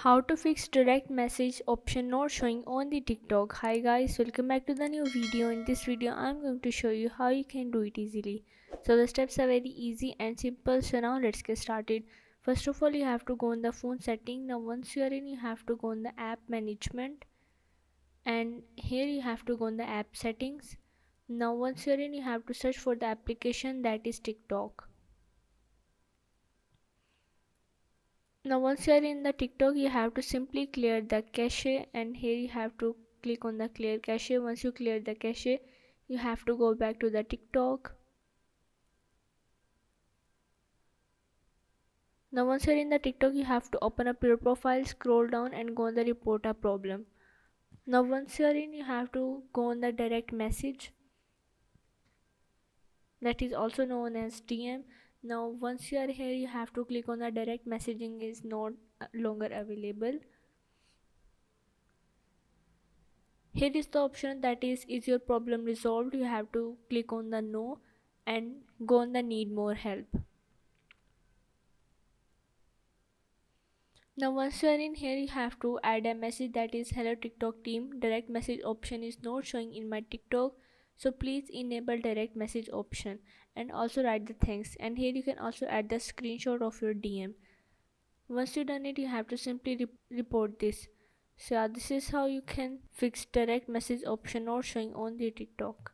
How to fix direct message option not showing on the TikTok. Hi guys, welcome back to the new video. In this video I'm going to show you how you can do it easily. So the steps are very easy and simple, so now let's get started. First of all, you have to go in the phone setting. Now once you are in, you have to go in the app management, and here you have to go in the app settings. Now once you are in, you have to search for the application that is TikTok. Now once you are in the TikTok, you have to simply clear the cache, and here you have to click on the clear cache. Once you clear the cache, you have to go back to the TikTok. Now once you're in the TikTok, you have to open up your profile, scroll down and go on the report a problem. Now once you're in, you have to go on the direct message, that is also known as DM. Now once you are here, you have to click on the direct messaging is not longer available. Here is the option that is your problem resolved? You have to click on the no and go on the need more help. Now once you are in here, you have to add a message that is hello TikTok team, direct message option is not showing in my TikTok, so please enable direct message option, and also write the thanks, and here you can also add the screenshot of your DM. Once you done it, you have to simply report this. So yeah, this is how you can fix direct message option not showing on the TikTok.